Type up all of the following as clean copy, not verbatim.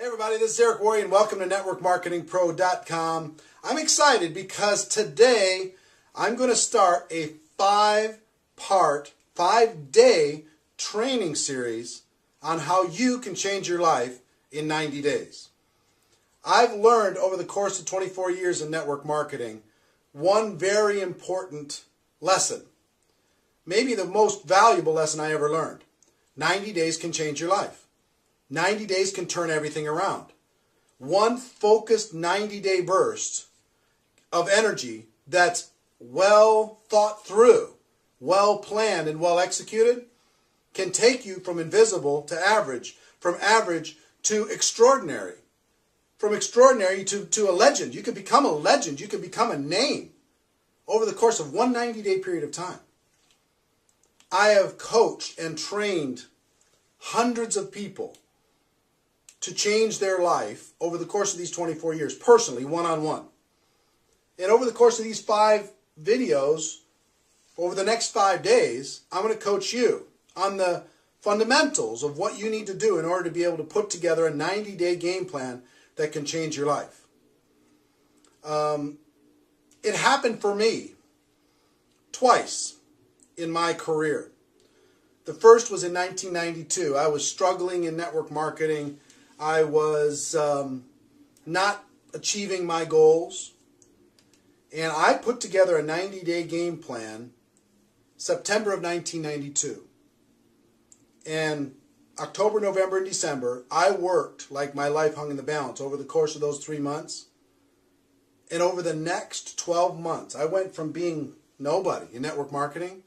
Hey everybody, this is Eric Worre and welcome to networkmarketingpro.com. I'm excited because today I'm going to start a 5-day training series on how you can change your life in 90 days. I've learned over the course of 24 years in network marketing one very important lesson, maybe the most valuable lesson I ever learned. 90 days can change your life. 90 days can turn everything around. One focused 90-day burst of energy that's well thought through, well planned, and well executed can take you from invisible to average, from average to extraordinary, from extraordinary to a legend. You can become a legend. You can become a name over the course of one 90-day period of time. I have coached and trained hundreds of people to change their life over the course of these 24 years, personally, one-on-one. And over the course of these 5 videos, over the next 5 days, I'm going to coach you on the fundamentals of what you need to do in order to be able to put together a 90-day game plan that can change your life. It happened for me twice in my career. The first was in 1992. I was struggling in network marketing. I was not achieving my goals, and I put together a 90-day game plan September of 1992. And October, November, and December, I worked like my life hung in the balance over the course of those 3 months. And over the next 12 months, I went from being nobody in network marketing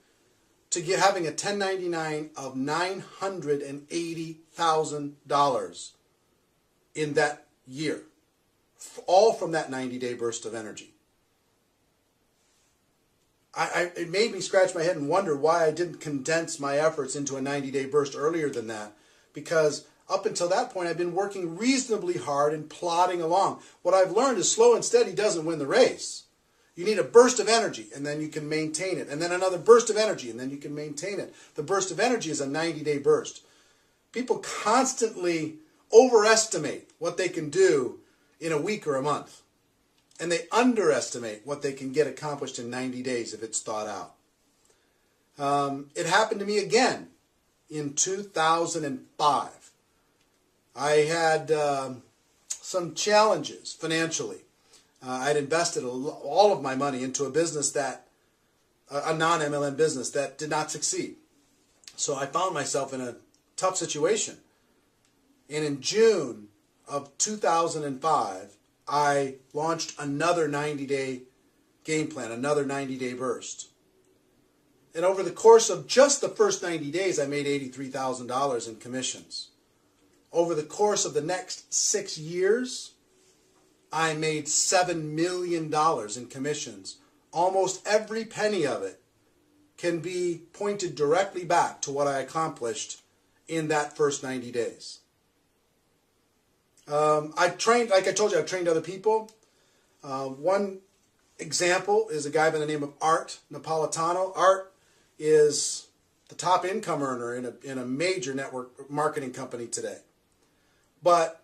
to having a 1099 of $980,000 in that year, all from that 90-day burst of energy. It made me scratch my head and wonder why I didn't condense my efforts into a 90-day burst earlier than that, because up until that point I've been working reasonably hard and plodding along. What I've learned is slow and steady doesn't win the race. You need a burst of energy, and then you can maintain it, and then another burst of energy, and then you can maintain it. The burst of energy is a 90-day burst. People constantly overestimate what they can do in a week or a month, and they underestimate what they can get accomplished in 90 days if it's thought out. It happened to me again in 2005. I had some challenges financially. I'd invested all of my money into a business a non-MLM business that did not succeed. So I found myself in a tough situation. And in June of 2005, I launched another 90-day game plan, another 90-day burst. And over the course of just the first 90 days, I made $83,000 in commissions. Over the course of the next 6 years, I made $7 million in commissions. Almost every penny of it can be pointed directly back to what I accomplished in that first 90 days. I trained, like I told you, I've trained other people. One example is a guy by the name of Art Napolitano. Art is the top income earner in a major network marketing company today. But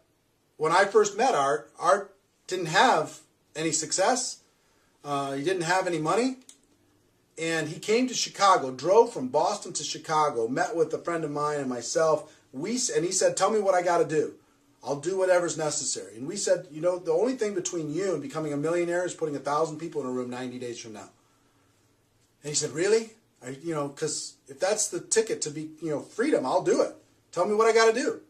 when I first met Art didn't have any success. He didn't have any money. And he came to Chicago, drove from Boston to Chicago, met with a friend of mine and myself. And he said, tell me what I got to do. I'll do whatever's necessary. And we said, you know, the only thing between you and becoming a millionaire is putting 1,000 people in a room 90 days from now. And he said, really? Because if that's the ticket to be, freedom, I'll do it. Tell me what I got to do.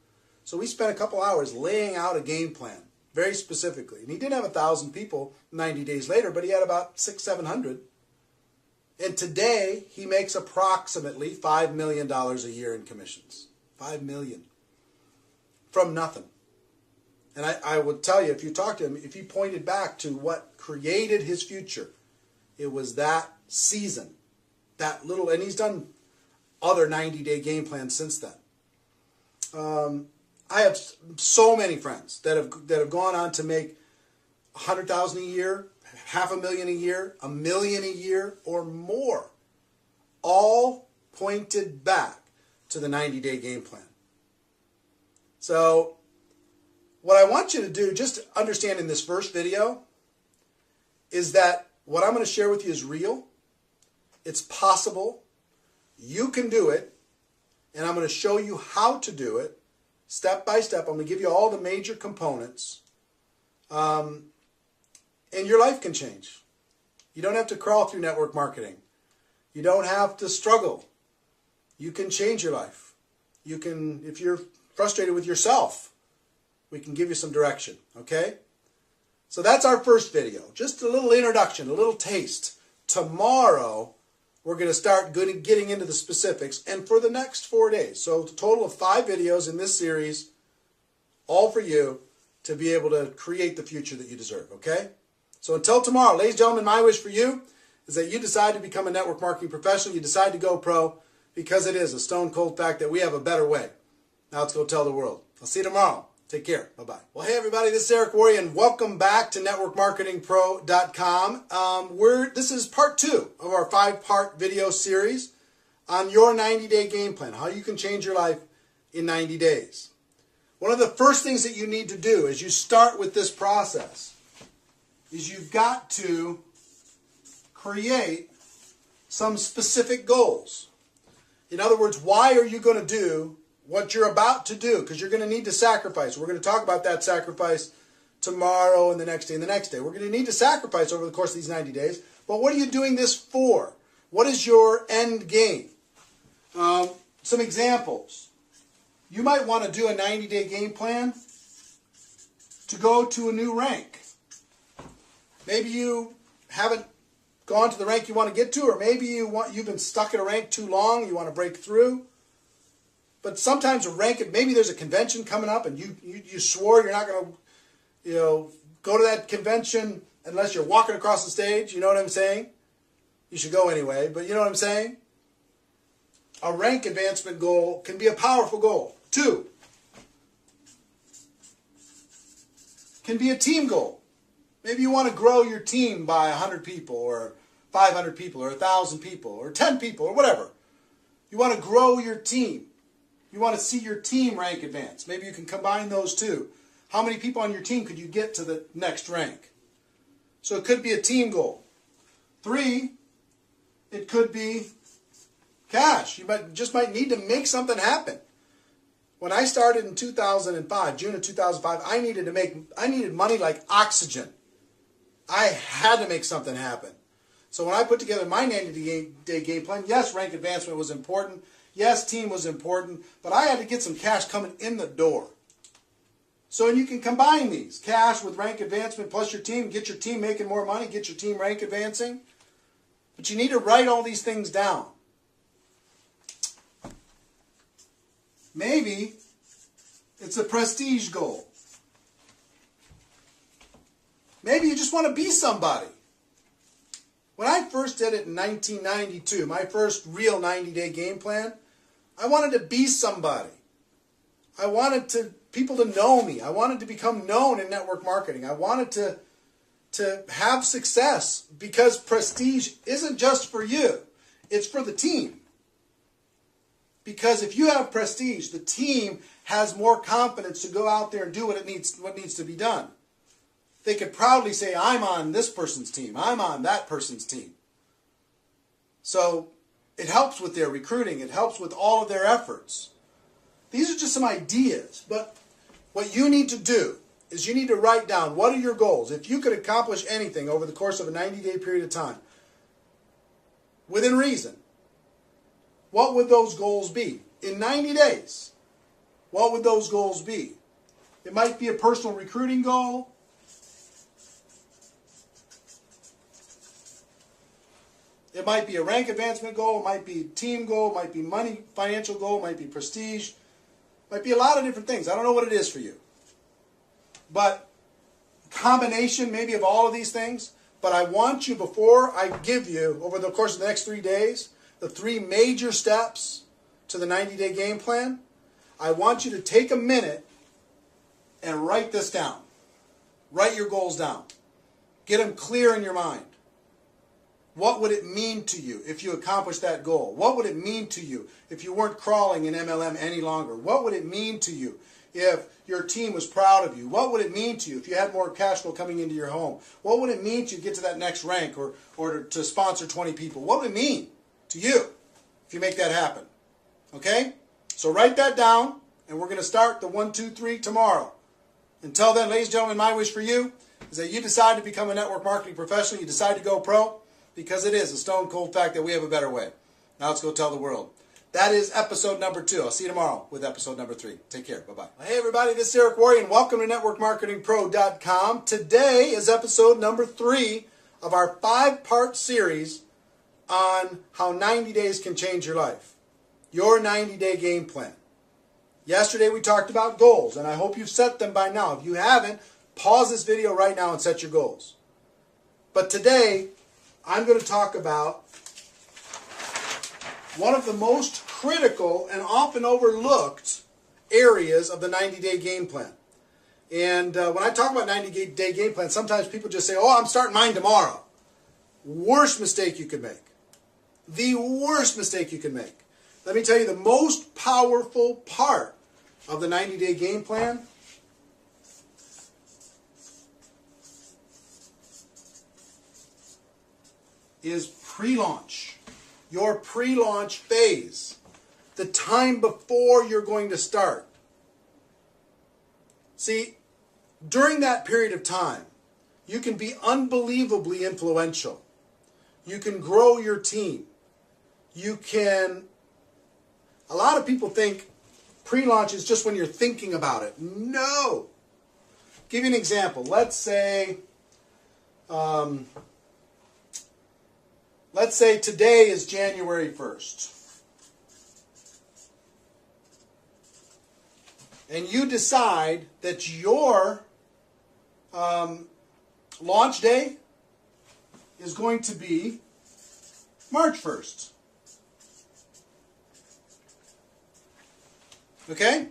So we spent a couple hours laying out a game plan, very specifically. And he didn't have 1,000 people 90 days later, but he had about 600-700. And today, he makes approximately $5 million a year in commissions. $5 million. From nothing. And I would tell you, if you talk to him, if he pointed back to what created his future, it was that season, that little, and he's done other 90-day game plans since then. I have so many friends that have gone on to make $100,000 a year, $500,000 a year, $1 million a year, or more, all pointed back to the 90-day game plan. So what I want you to do, just to understand in this first video, is that what I'm going to share with you is real. It's possible. You can do it. And I'm going to show you how to do it step by step. I'm going to give you all the major components. And your life can change. You don't have to crawl through network marketing. You don't have to struggle. You can change your life. You can, if you're frustrated with yourself, we can give you some direction, okay? So that's our first video. Just a little introduction, a little taste. Tomorrow, we're going to start getting into the specifics, and for the next 4 days. So a total of 5 videos in this series, all for you to be able to create the future that you deserve, okay? So until tomorrow, ladies and gentlemen, my wish for you is that you decide to become a network marketing professional. You decide to go pro, because it is a stone cold fact that we have a better way. Now let's go tell the world. I'll see you tomorrow. Take care. Bye-bye. Well, hey, everybody. This is Eric Worre, and welcome back to networkmarketingpro.com. This is part 2 of our 5-part video series on your 90-day game plan, how you can change your life in 90 days. One of the first things that you need to do as you start with this process is you've got to create some specific goals. In other words, why are you going to do what you're about to do? Because you're going to need to sacrifice. We're going to talk about that sacrifice tomorrow and the next day and the next day. We're going to need to sacrifice over the course of these 90 days. But what are you doing this for? What is your end game? Some examples. You might want to do a 90-day game plan to go to a new rank. Maybe you haven't gone to the rank you want to get to, or maybe you've been stuck at a rank too long, you want to break through. But sometimes a rank, maybe there's a convention coming up and you swore you're not going to go to that convention unless you're walking across the stage. You know what I'm saying? You should go anyway, but you know what I'm saying? A rank advancement goal can be a powerful goal. 2, can be a team goal. Maybe you want to grow your team by 100 people or 500 people or 1,000 people or 10 people or whatever. You want to grow your team. You want to see your team rank advance. Maybe you can combine those two. How many people on your team could you get to the next rank? So it could be a team goal. 3, it could be cash. You just might need to make something happen. When I started in 2005, June of 2005, I needed money like oxygen. I had to make something happen. So when I put together my 90-day game plan, yes, rank advancement was important. Yes, team was important. But I had to get some cash coming in the door. So you can combine these. Cash with rank advancement plus your team. Get your team making more money. Get your team rank advancing. But you need to write all these things down. Maybe it's a prestige goal. Maybe you just want to be somebody. When I first did it in 1992, my first real 90-day game plan, I wanted to be somebody. I wanted people to know me. I wanted to become known in network marketing. I wanted to have success, because prestige isn't just for you. It's for the team. Because if you have prestige, the team has more confidence to go out there and do what needs to be done. They could proudly say, I'm on this person's team. I'm on that person's team. So it helps with their recruiting. It helps with all of their efforts. These are just some ideas. But what you need to do is you need to write down, what are your goals? If you could accomplish anything over the course of a 90-day period of time, within reason, what would those goals be? In 90 days, what would those goals be? It might be a personal recruiting goal. It might be a rank advancement goal. It might be a team goal. It might be money, financial goal. It might be prestige. It might be a lot of different things. I don't know what it is for you. But combination maybe of all of these things. But I want you, before I give you, over the course of the next 3 days, the 3 major steps to the 90-day game plan, I want you to take a minute and write this down. Write your goals down. Get them clear in your mind. What would it mean to you if you accomplished that goal? What would it mean to you if you weren't crawling in MLM any longer? What would it mean to you if your team was proud of you? What would it mean to you if you had more cash flow coming into your home? What would it mean to you to get to that next rank or to sponsor 20 people? What would it mean to you if you make that happen? Okay? So write that down, and we're going to start the 1, 2, 3 tomorrow. Until then, ladies and gentlemen, my wish for you is that you decide to become a network marketing professional. You decide to go pro, because it is a stone cold fact that we have a better way. Now let's go tell the world. That is episode number 2. I'll see you tomorrow with episode number 3. Take care. Bye-bye. Hey, everybody. This is Eric Worre, and welcome to NetworkMarketingPro.com. Today is episode number 3 of our 5-part series on how 90 days can change your life. Your 90-day game plan. Yesterday we talked about goals, and I hope you've set them by now. If you haven't, pause this video right now and set your goals. But today, I'm going to talk about one of the most critical and often overlooked areas of the 90-day game plan. And when I talk about 90-day game plan, sometimes people just say, oh, I'm starting mine tomorrow. Worst mistake you could make. The worst mistake you can make. Let me tell you, the most powerful part of the 90-day game plan is pre-launch. Your pre-launch phase. The time before you're going to start. See, during that period of time, you can be unbelievably influential. You can grow your team. You can... A lot of people think pre-launch is just when you're thinking about it. No. Give you an example. Let's say today is January 1st. And you decide that your launch day is going to be March 1st. Okay?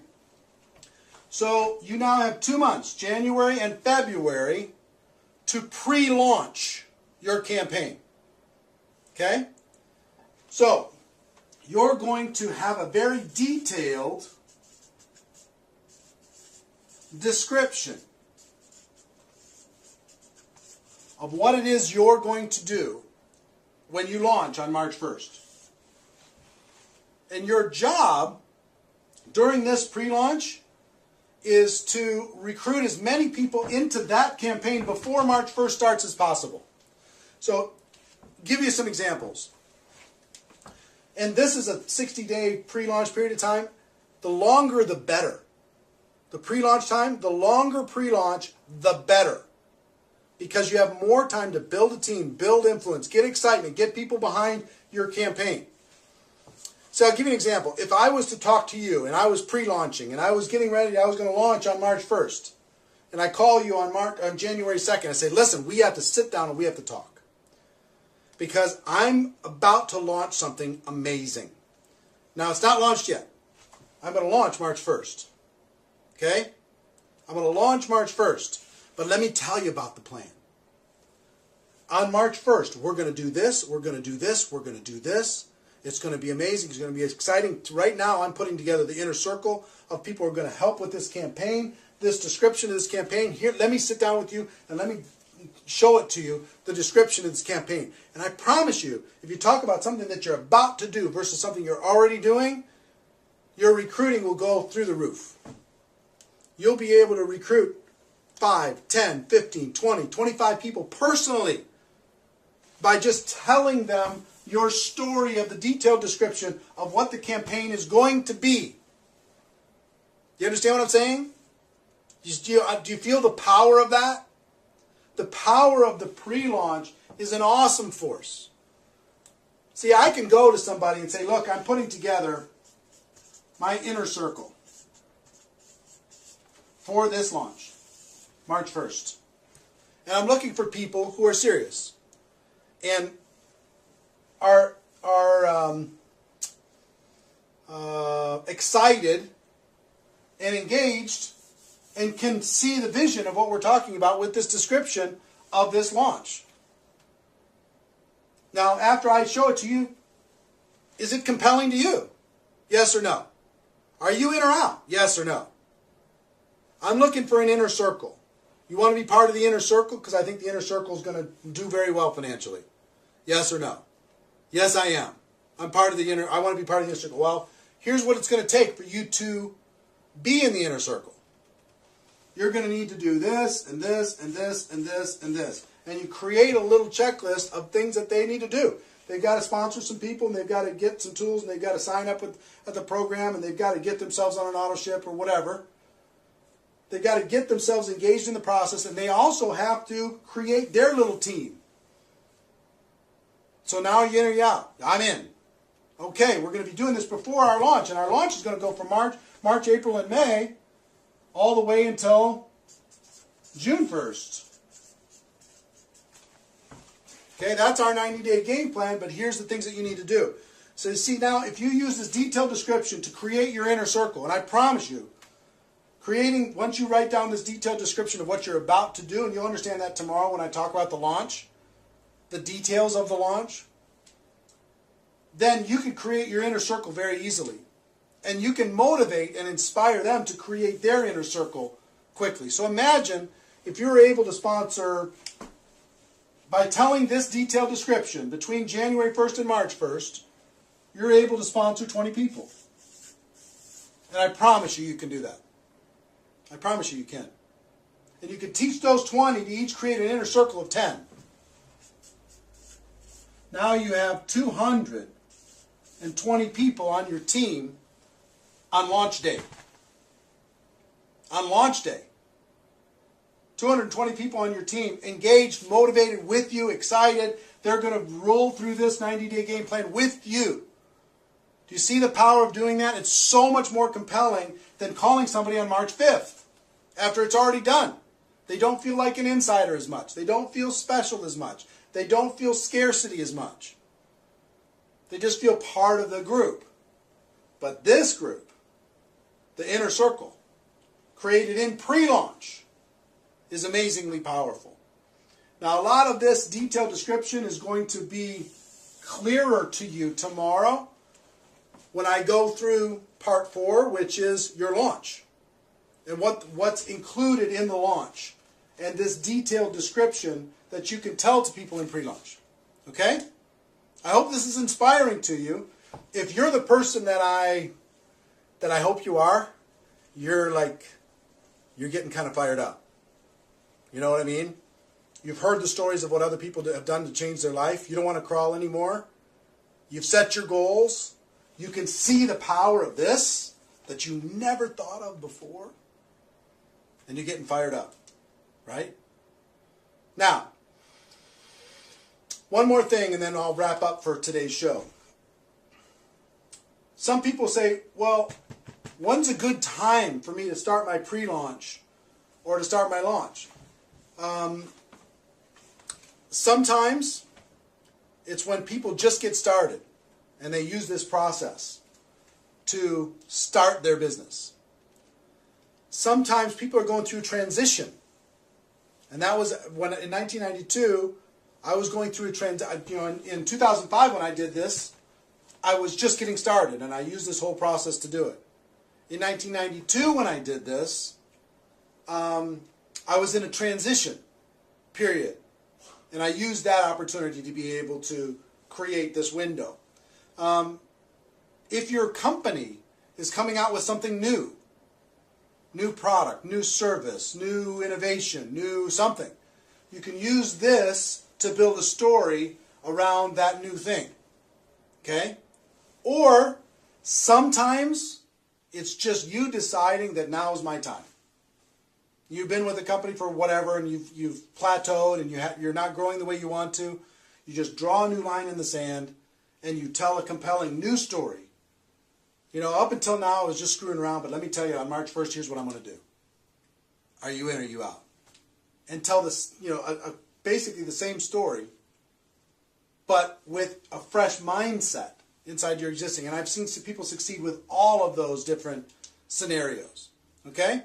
So you now have 2 months, January and February, to pre-launch your campaign. Okay? So you're going to have a very detailed description of what it is you're going to do when you launch on March 1st. And your job during this pre-launch is to recruit as many people into that campaign before March 1st starts as possible. So, give you some examples. And this is a 60-day pre-launch period of time. The longer, the better. The pre-launch time, the longer pre-launch, the better. Because you have more time to build a team, build influence, get excitement, get people behind your campaign. So I'll give you an example. If I was to talk to you and I was pre-launching and I was getting ready, I was going to launch on March 1st, and I call you on January 2nd, I say, listen, we have to sit down and we have to talk. Because I'm about to launch something amazing. Now, it's not launched yet. I'm going to launch March 1st. Okay? I'm going to launch March 1st. But let me tell you about the plan. On March 1st, we're going to do this, we're going to do this, we're going to do this. It's going to be amazing. It's going to be exciting. Right now, I'm putting together the inner circle of people who are going to help with this campaign, this description of this campaign. Here, let me sit down with you and let me show it to you, the description of this campaign. And I promise you, if you talk about something that you're about to do versus something you're already doing, your recruiting will go through the roof. You'll be able to recruit 5, 10, 15, 20, 25 people personally by just telling them your story of the detailed description of what the campaign is going to be. Do you understand what I'm saying? Do you feel the power of that? The power of the pre-launch is an awesome force. See, I can go to somebody and say, look, I'm putting together my inner circle for this launch, March 1st. And I'm looking for people who are serious and are excited and engaged and can see the vision of what we're talking about with this description of this launch. Now, after I show it to you, is it compelling to you? Yes or no? Are you in or out? Yes or no? I'm looking for an inner circle. You want to be part of the inner circle? Because I think the inner circle is going to do very well financially. Yes or no? Yes, I am. I want to be part of the inner circle. Well, here's what it's going to take for you to be in the inner circle. You're going to need to do this and this and this and this and this. And you create a little checklist of things that they need to do. They've got to sponsor some people, and they've got to get some tools, and they've got to sign up at the program, and they've got to get themselves on an auto ship or whatever. They've got to get themselves engaged in the process, and they also have to create their little team. So now are you in or you out? I'm in. Okay, we're going to be doing this before our launch, and our launch is going to go from March, April, and May, all the way until June 1st. Okay, that's our 90-day game plan, but here's the things that you need to do. So you see now, if you use this detailed description to create your inner circle, and I promise you, once you write down this detailed description of what you're about to do, and you'll understand that tomorrow when I talk about the launch, the details of the launch, then you can create your inner circle very easily. And you can motivate and inspire them to create their inner circle quickly. So imagine if you were able to sponsor, by telling this detailed description, between January 1st and March 1st, you're able to sponsor 20 people. And I promise you can do that. I promise you can. And you can teach those 20 to each create an inner circle of 10. Now you have 220 people on your team on launch day. On launch day. 220 people on your team engaged, motivated with you, excited. They're going to roll through this 90-day game plan with you. Do you see the power of doing that? It's so much more compelling than calling somebody on March 5th after it's already done. They don't feel like an insider as much. They don't feel special as much. They don't feel scarcity as much. They just feel part of the group. But this group, the inner circle, created in pre-launch, is amazingly powerful. Now, a lot of this detailed description is going to be clearer to you tomorrow when I go through part 4, which is your launch, and what's included in the launch, and this detailed description that you can tell to people in pre-launch. Okay? I hope this is inspiring to you. If you're the person that I hope you are, you're getting kind of fired up. You know what I mean? You've heard the stories of what other people have done to change their life. You don't want to crawl anymore. You've set your goals. You can see the power of this that you never thought of before. And you're getting fired up. Right? Now, one more thing and then I'll wrap up for today's show. Some people say, well, when's a good time for me to start my pre-launch or to start my launch? Sometimes it's when people just get started and they use this process to start their business. Sometimes people are going through transition. And that was when in 1992, I was going through a transition. In 2005 when I did this, I was just getting started and I used this whole process to do it. In 1992 when I did this, I was in a transition period. And I used that opportunity to be able to create this window. If your company is coming out with something new product, new service, new innovation, new something, you can use this to build a story around that new thing. Okay? Or sometimes it's just you deciding that now is my time. You've been with a company for whatever and you've plateaued and you're not growing the way you want to. You just draw a new line in the sand and you tell a compelling new story. Up until now I was just screwing around, but let me tell you, on March 1st, here's what I'm going to do. Are you in or are you out? And tell this, basically the same story, but with a fresh mindset inside your existing. And I've seen people succeed with all of those different scenarios. Okay?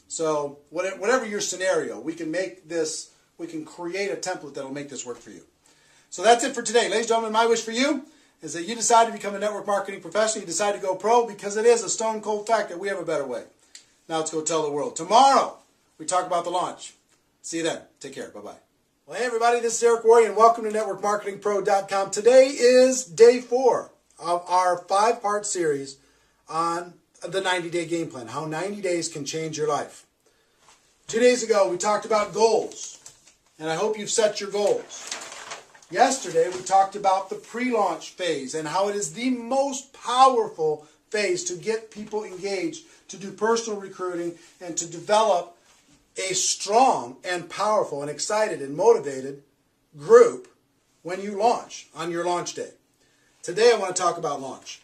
So whatever your scenario, we can create a template that will make this work for you. So that's it for today. Ladies and gentlemen, my wish for you is that you decide to become a network marketing professional. You decide to go pro, because it is a stone cold fact that we have a better way. Now let's go tell the world. Tomorrow, we talk about the launch. See you then. Take care. Bye-bye. Well, hey, everybody. This is Eric Worre, and welcome to NetworkMarketingPro.com. Today is day 4 of our 5-part series on the 90-day game plan, how 90 days can change your life. 2 days ago, we talked about goals, and I hope you've set your goals. Yesterday, we talked about the pre-launch phase and how it is the most powerful phase to get people engaged, to do personal recruiting, and to develop a strong and powerful and excited and motivated group when you launch on your launch day. Today, I want to talk about launch.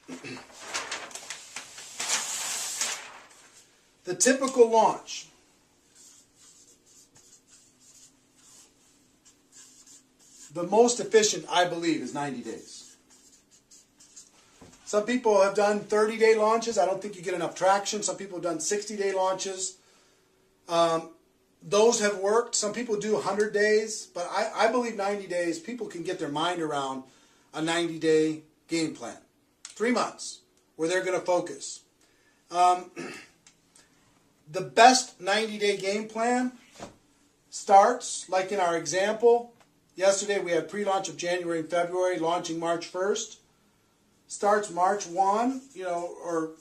The typical launch. The most efficient, I believe, is 90 days. Some people have done 30-day launches. I don't think you get enough traction. Some people have done 60-day launches. Those have worked. Some people do 100 days. But I believe 90 days, people can get their mind around a 90-day game plan. 3 months where they're going to focus. The best 90-day game plan starts, like in our example, yesterday we had pre-launch of January and February, launching March 1st. Starts March 1, or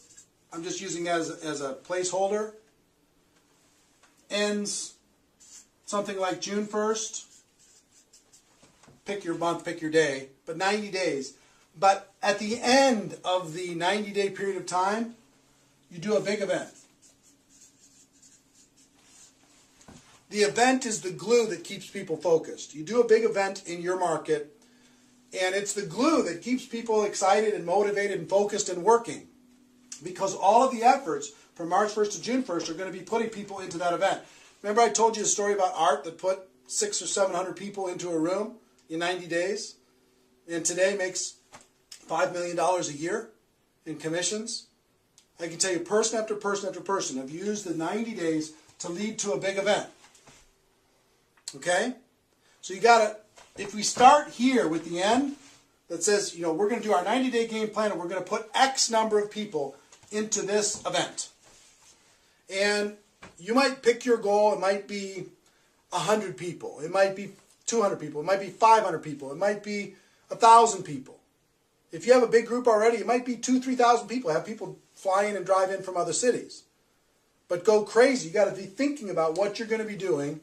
I'm just using that as a placeholder. Ends something like June 1st. Pick your month, pick your day, but 90 days. But at the end of the 90-day period of time, you do a big event. The event is the glue that keeps people focused. You do a big event in your market, and it's the glue that keeps people excited and motivated and focused and working. Because all of the efforts from March 1st to June 1st are going to be putting people into that event. Remember I told you a story about Art that put 600 or 700 people into a room in 90 days? And today makes $5 million a year in commissions? I can tell you person after person after person have used the 90 days to lead to a big event. Okay? So you gotta, if we start here with the end that says, we're going to do our 90-day game plan and we're going to put X number of people into this event. And you might pick your goal. It might be 100 people. It might be 200 people. It might be 500 people. It might be 1,000 people. If you have a big group already, it might be 2,000, 3,000 people. Have people fly in and drive in from other cities. But go crazy. You got to be thinking about what you're going to be doing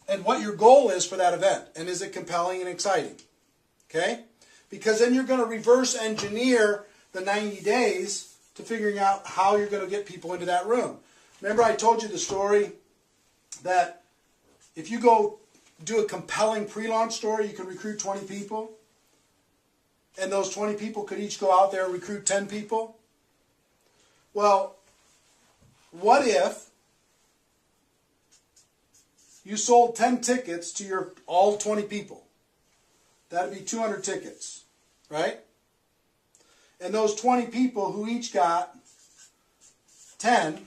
and what your goal is for that event. And is it compelling and exciting? Okay? Because then you're going to reverse engineer the 90 days to figuring out how you're going to get people into that room. Remember I told you the story that if you go do a compelling pre-launch story, you can recruit 20 people. And those 20 people could each go out there and recruit 10 people. Well, what if you sold 10 tickets to your all 20 people? That'd be 200 tickets, right? And those 20 people who each got 10,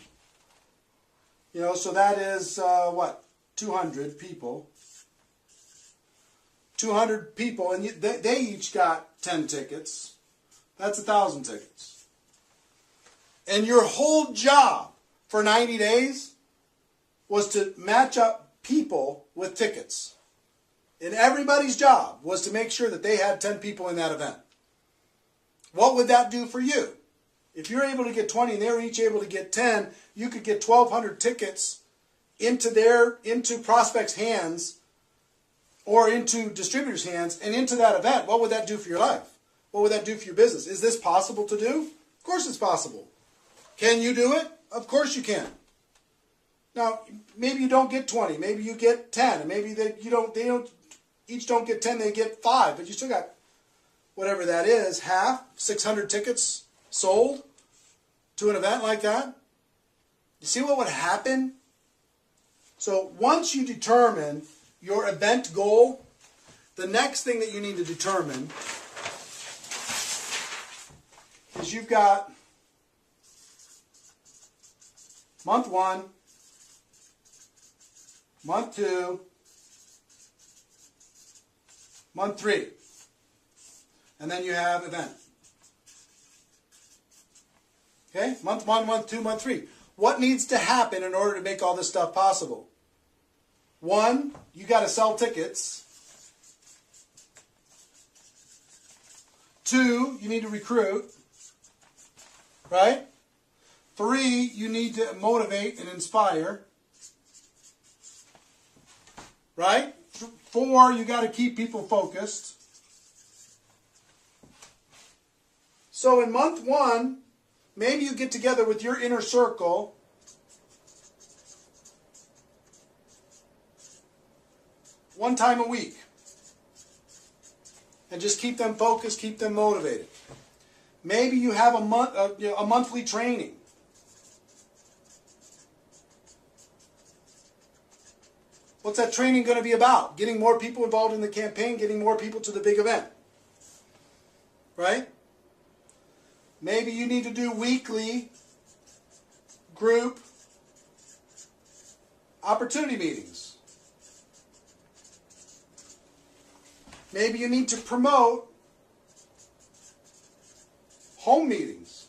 so that is, 200 people. 200 people, and they each got 10 tickets. That's 1,000 tickets. And your whole job for 90 days was to match up people with tickets. And everybody's job was to make sure that they had 10 people in that event. What would that do for you? If you're able to get 20 and they're each able to get 10, you could get 1,200 tickets into prospects' hands or into distributors' hands and into that event. What would that do for your life? What would that do for your business? Is this possible to do? Of course it's possible. Can you do it? Of course you can. Now, maybe you don't get 20. Maybe you get 10. And maybe they each don't get 10, they get 5. But you still got whatever that is, half, 600 tickets sold to an event like that. You see what would happen? So once you determine your event goal, the next thing that you need to determine is you've got month 1, month 2, Month 3. And then you have event. Okay? Month 1, month 2, month 3. What needs to happen in order to make all this stuff possible? 1, you got to sell tickets. 2, you need to recruit. Right? 3, you need to motivate and inspire. Right? 4, you got to keep people focused. So in month 1, maybe you get together with your inner circle one time a week. And just keep them focused, keep them motivated. Maybe you have a monthly training. What's that training going to be about? Getting more people involved in the campaign, getting more people to the big event. Right? Maybe you need to do weekly group opportunity meetings. Maybe you need to promote home meetings.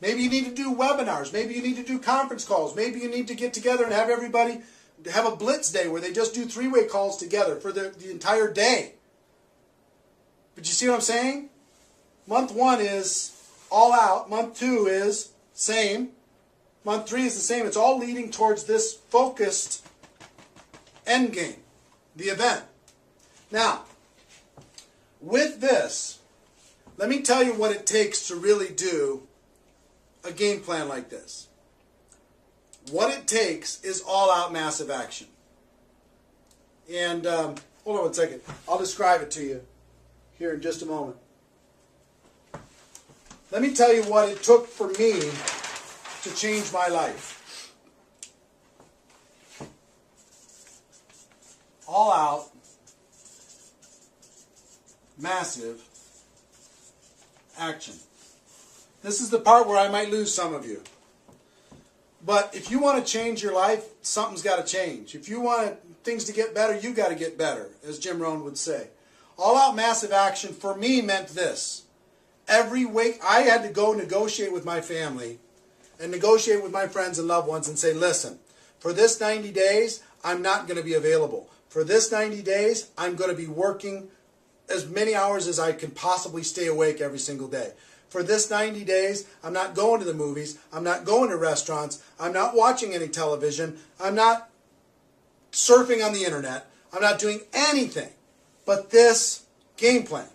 Maybe you need to do webinars. Maybe you need to do conference calls. Maybe you need to get together and have everybody have a blitz day where they just do 3-way calls together for the entire day. But you see what I'm saying? Month 1 is all out. Month 2 is same. Month 3 is the same. It's all leading towards this focused end game, the event. Now, with this, let me tell you what it takes to really do a game plan like this. What it takes is all-out massive action. And hold on one second. I'll describe it to you here in just a moment. Let me tell you what it took for me to change my life. All-out massive action. This is the part where I might lose some of you. But if you want to change your life, something's got to change. If you want things to get better, you got to get better, as Jim Rohn would say. All-out massive action for me meant this. Every week I had to go negotiate with my family and negotiate with my friends and loved ones and say, listen, for this 90 days, I'm not going to be available. For this 90 days, I'm going to be working as many hours as I can possibly stay awake every single day. For this 90 days, I'm not going to the movies. I'm not going to restaurants. I'm not watching any television. I'm not surfing on the internet. I'm not doing anything but this game plan.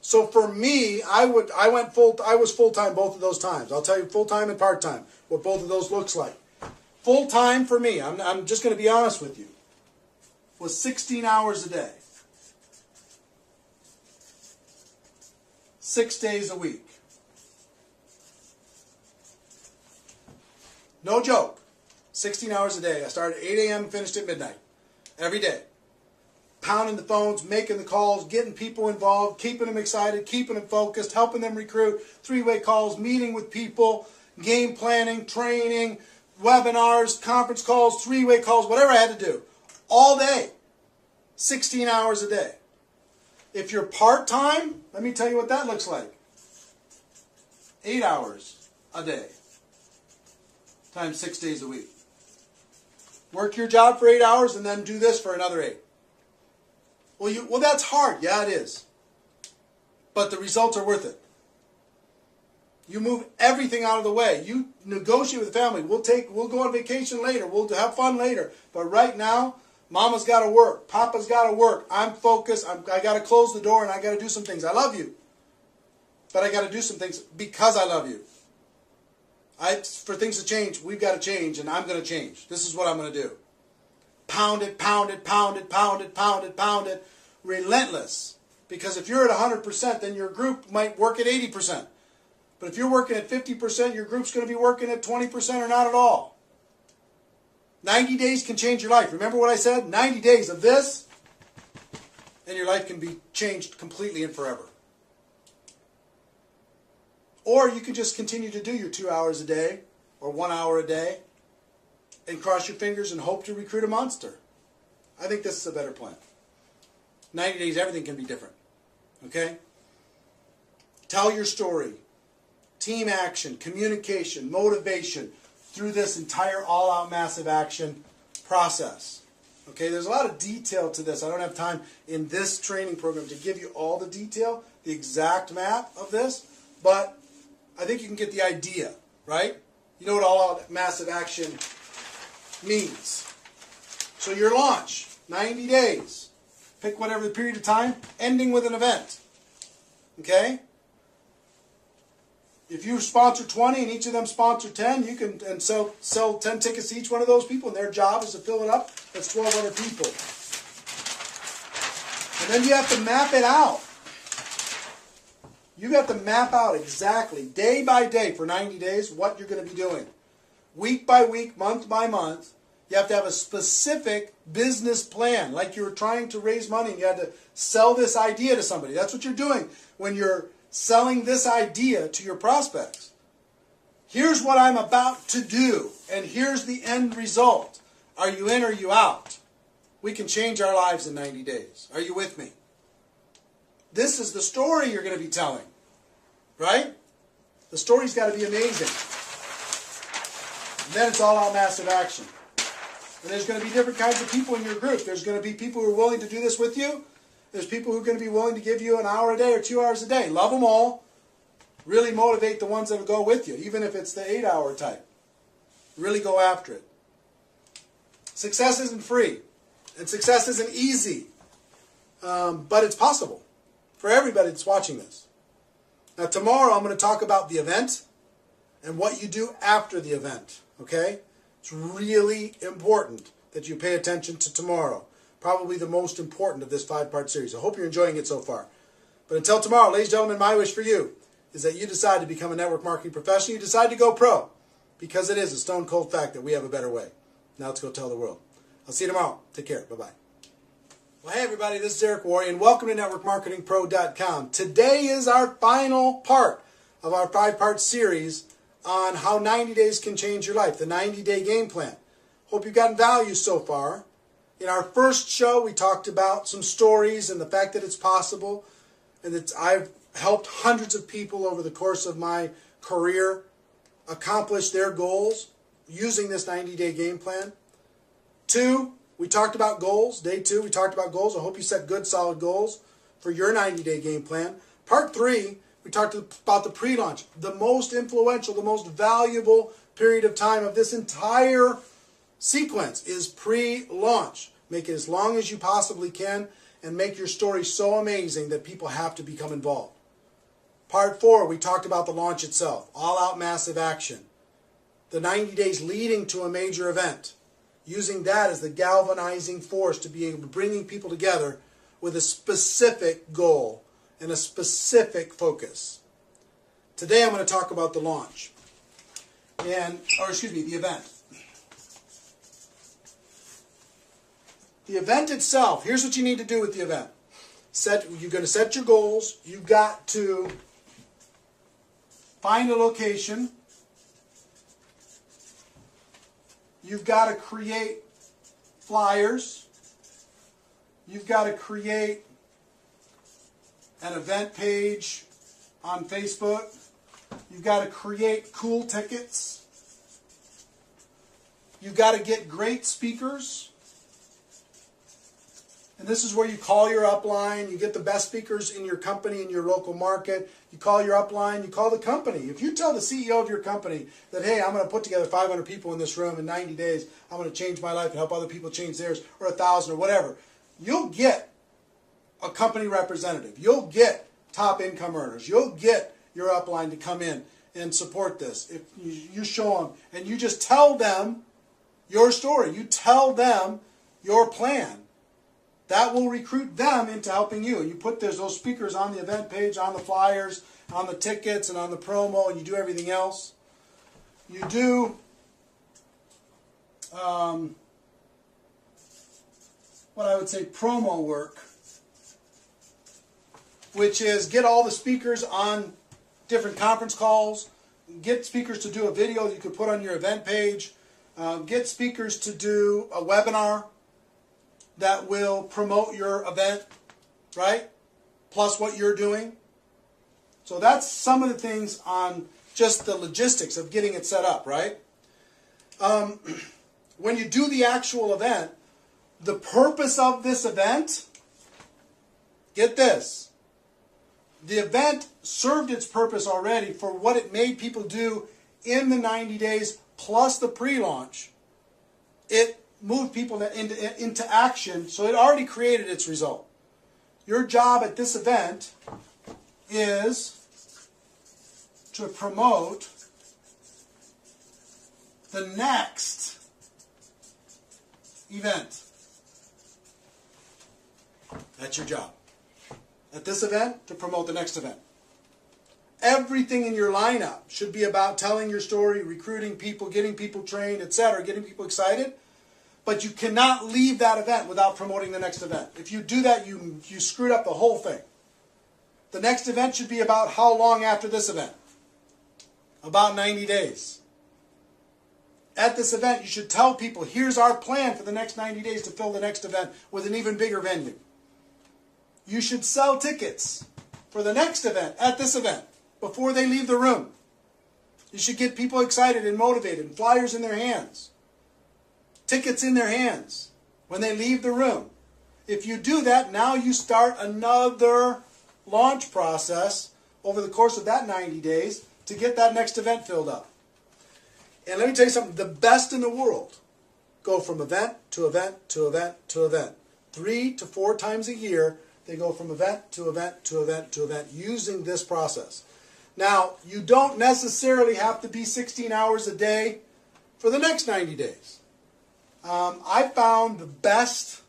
So for me, I was full-time both of those times. I'll tell you full-time and part-time, what both of those looks like. Full-time for me, I'm just going to be honest with you, was 16 hours a day. 6 days a week. No joke. 16 hours a day. I started at 8 a.m. and finished at midnight. Every day. Pounding the phones, making the calls, getting people involved, keeping them excited, keeping them focused, helping them recruit, 3-way calls, meeting with people, game planning, training, webinars, conference calls, 3-way calls, whatever I had to do. All day. 16 hours a day. If you're part-time, let me tell you what that looks like. 8 hours a day times 6 days a week. Work your job for 8 hours and then do this for another 8. Well, that's hard. Yeah, it is. But the results are worth it. You move everything out of the way. You negotiate with the family. We'll go on vacation later. We'll have fun later. But right now, Mama's got to work. Papa's got to work. I'm focused. I got to close the door and I got to do some things. I love you. But I got to do some things because I love you. For things to change, we've got to change and I'm going to change. This is what I'm going to do. Pound it, pound it, pound it, pound it, pound it, pound it. Relentless. Because if you're at 100%, then your group might work at 80%. But if you're working at 50%, your group's going to be working at 20% or not at all. 90 days can change your life. Remember what I said? 90 days of this, and your life can be changed completely and forever. Or you can just continue to do your 2 hours a day, or 1 hour a day, and cross your fingers and hope to recruit a monster. I think this is a better plan. 90 days, everything can be different. Okay? Tell your story. Team action, communication, motivation through this entire all-out massive action process. Okay, there's a lot of detail to this. I don't have time in this training program to give you all the detail, the exact map of this, but I think you can get the idea, right? You know what all-out massive action means. So your launch, 90 days. Pick whatever the period of time, ending with an event. Okay? If you sponsor 20 and each of them sponsor 10, you can sell 10 tickets to each one of those people, and their job is to fill it up. That's 1,200 people. And then you have to map it out. You have to map out exactly, day by day, for 90 days, what you're going to be doing. Week by week, month by month. You have to have a specific business plan, like you were trying to raise money and you had to sell this idea to somebody. That's what you're doing when you're selling this idea to your prospects. Here's what I'm about to do, and here's the end result. Are you in or are you out? We can change our lives in 90 days. Are you with me? This is the story you're going to be telling, right? The story's got to be amazing. And then it's all out massive action. And there's going to be different kinds of people in your group. There's going to be people who are willing to do this with you. There's people who are going to be willing to give you an hour a day or 2 hours a day. Love them all. Really motivate the ones that will go with you, even if it's the 8-hour type. Really go after it. Success isn't free. And success isn't easy. But it's possible for everybody that's watching this. Now tomorrow I'm going to talk about the event and what you do after the event. Okay? It's really important that you pay attention to tomorrow. Probably the most important of this 5-part series. I hope you're enjoying it so far. But until tomorrow, ladies and gentlemen, my wish for you is that you decide to become a network marketing professional. You decide to go pro. Because it is a stone cold fact that we have a better way. Now let's go tell the world. I'll see you tomorrow. Take care. Bye-bye. Well, hey everybody, this is Eric Worre, and welcome to NetworkMarketingPro.com. Today is our final part of our 5-part series on how 90 days can change your life, the 90-day game plan. Hope you've gotten value so far. In our first show, we talked about some stories and the fact that it's possible, and that I've helped hundreds of people over the course of my career accomplish their goals using this 90-day game plan. 2, we talked about goals. Day 2, we talked about goals. I hope you set good, solid goals for your 90-day game plan. Part 3, we talked about the pre-launch, the most influential, the most valuable period of time of this entire sequence is pre-launch. Make it as long as you possibly can and make your story so amazing that people have to become involved. Part 4, we talked about the launch itself, all-out massive action. The 90 days leading to a major event. Using that as the galvanizing force to be able to bringing people together with a specific goal and a specific focus. Today I'm going to talk about the launch. The event. The event itself, here's what you need to do with the event. You're going to set your goals. You've got to find a location. You've got to create flyers. You've got to create an event page on Facebook. You've got to create cool tickets. You've got to get great speakers. And this is where you call your upline. You get the best speakers in your company, in your local market. You call your upline. You call the company. If you tell the CEO of your company that, hey, I'm going to put together 500 people in this room in 90 days. I'm going to change my life and help other people change theirs, or 1,000 or whatever. You'll get a company representative. You'll get top income earners. You'll get your upline to come in and support this. If you show them and you just tell them your story. You tell them your plan. That will recruit them into helping you. And you put those speakers on the event page, on the flyers, on the tickets, and on the promo, and you do everything else. You do what I would say promo work, which is get all the speakers on different conference calls, get speakers to do a video that you could put on your event page, get speakers to do a webinar, that will promote your event, right? Plus what you're doing. So that's some of the things on just the logistics of getting it set up, right? When you do the actual event, the purpose of this event, get this, the event served its purpose already for what it made people do in the 90 days plus the pre-launch. It moved people into action, so it already created its result. Your job at this event is to promote the next event. That's your job. At this event, to promote the next event. Everything in your lineup should be about telling your story, recruiting people, getting people trained, etc., getting people excited. But you cannot leave that event without promoting the next event. If you do that, you screwed up the whole thing. The next event should be about how long after this event? About 90 days. At this event, you should tell people, here's our plan for the next 90 days to fill the next event with an even bigger venue. You should sell tickets for the next event at this event before they leave the room. You should get people excited and motivated and flyers in their hands. Tickets in their hands when they leave the room. If you do that, now you start another launch process over the course of that 90 days to get that next event filled up. And let me tell you something, the best in the world go from event to event to event to event. 3 to 4 times a year, they go from event to event to event to event using this process. Now, you don't necessarily have to be 16 hours a day for the next 90 days. I found the best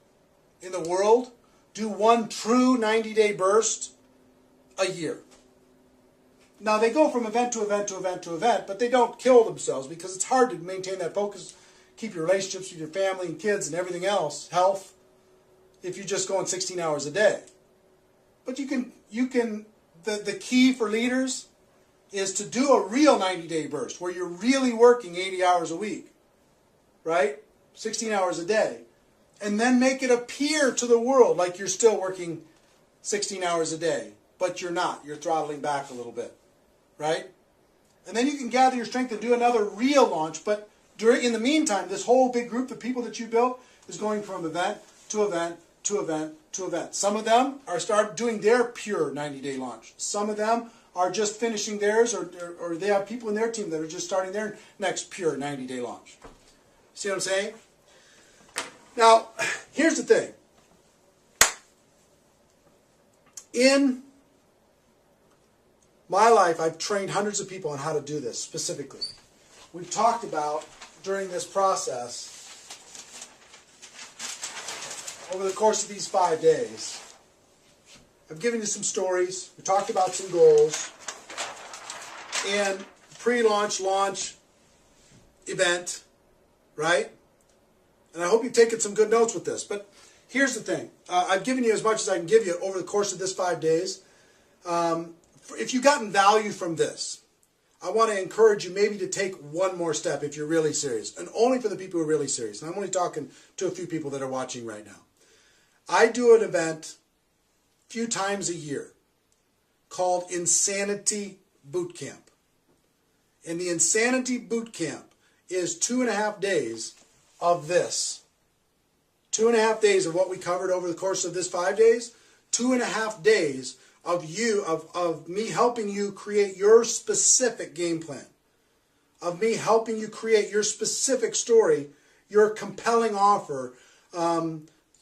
in the world do one true 90-day burst a year. Now, they go from event to event to event to event, but they don't kill themselves because it's hard to maintain that focus, keep your relationships with your family and kids and everything else, health, if you're just going 16 hours a day. But the key for leaders is to do a real 90-day burst where you're really working 80 hours a week, right? 16 hours a day. And then make it appear to the world like you're still working 16 hours a day, but you're not. You're throttling back a little bit, right? And then you can gather your strength and do another real launch, but in the meantime, this whole big group of people that you built is going from event to event to event to event. Some of them are start doing their pure 90-day launch. Some of them are just finishing theirs, or they have people in their team that are just starting their next pure 90-day launch. See what I'm saying? Now, here's the thing. In my life, I've trained hundreds of people on how to do this specifically. We've talked about, during this process, over the course of these 5 days, I've given you some stories. We talked about some goals. And pre-launch, launch, event, right? And I hope you've taken some good notes with this. But here's the thing. I've given you as much as I can give you over the course of this 5 days. If you've gotten value from this, I want to encourage you maybe to take one more step if you're really serious. And only for the people who are really serious. And I'm only talking to a few people that are watching right now. I do an event a few times a year called Insanity Boot Camp. And the Insanity Boot Camp is 2.5 days of this. 2.5 days of what we covered over the course of this 5 days. 2.5 days of me helping you create your specific game plan. Of me helping you create your specific story, your compelling offer,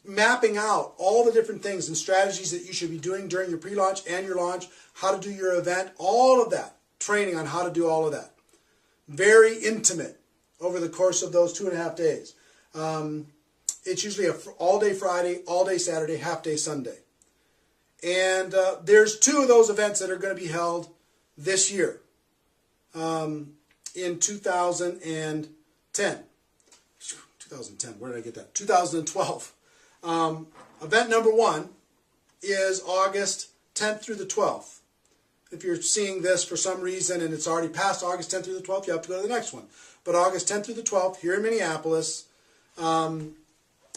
mapping out all the different things and strategies that you should be doing during your pre-launch and your launch, how to do your event, all of that. Training on how to do all of that. Very intimate over the course of those 2.5 days. It's usually an all-day Friday, all-day Saturday, half-day Sunday. And there's 2 of those events that are going to be held this year in 2010. 2010, where did I get that? 2012. Event number 1 is August 10th through the 12th. If you're seeing this for some reason and it's already past August 10th through the 12th, you have to go to the next one. But August 10th through the 12th, here in Minneapolis,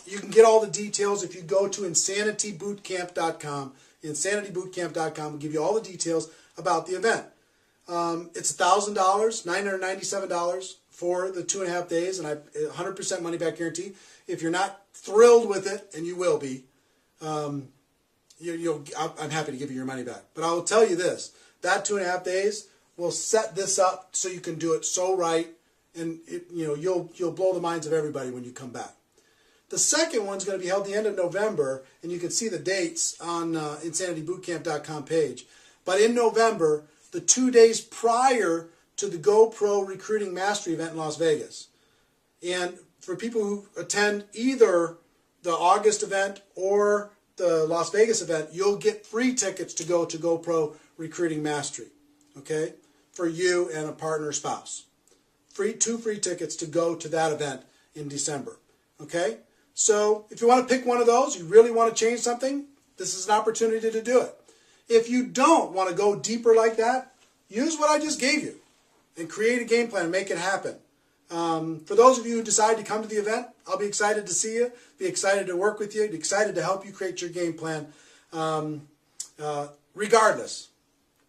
You can get all the details if you go to insanitybootcamp.com. Insanitybootcamp.com will give you all the details about the event. It's $1,000, $997 for the 2.5 days, and 100% money back guarantee. If you're not thrilled with it, and you will be, I'm happy to give you your money back. But I will tell you this: that 2.5 days will set this up so you can do it so right, and you'll blow the minds of everybody when you come back. The second one's going to be held the end of November, and you can see the dates on insanitybootcamp.com page. But in November, the 2 days prior to the GoPro Recruiting Mastery event in Las Vegas. And for people who attend either the August event or the Las Vegas event, you'll get free tickets to go to GoPro Recruiting Mastery, okay, for you and a partner or spouse. Two free tickets to go to that event in December, okay? So if you want to pick one of those, you really want to change something, this is an opportunity to do it. If you don't want to go deeper like that, use what I just gave you and create a game plan and make it happen. For those of you who decide to come to the event, I'll be excited to see you, be excited to work with you, be excited to help you create your game plan. Regardless,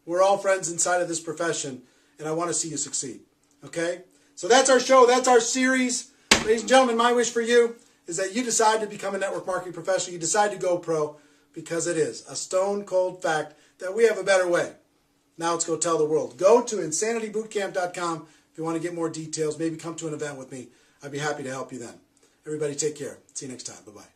we're all friends inside of this profession, and I want to see you succeed. Okay? So that's our show. That's our series. Ladies and gentlemen, my wish for you is that you decide to become a network marketing professional. You decide to go pro, because it is a stone cold fact that we have a better way. Now let's go tell the world. Go to insanitybootcamp.com if you want to get more details. Maybe come to an event with me. I'd be happy to help you then. Everybody take care. See you next time. Bye-bye.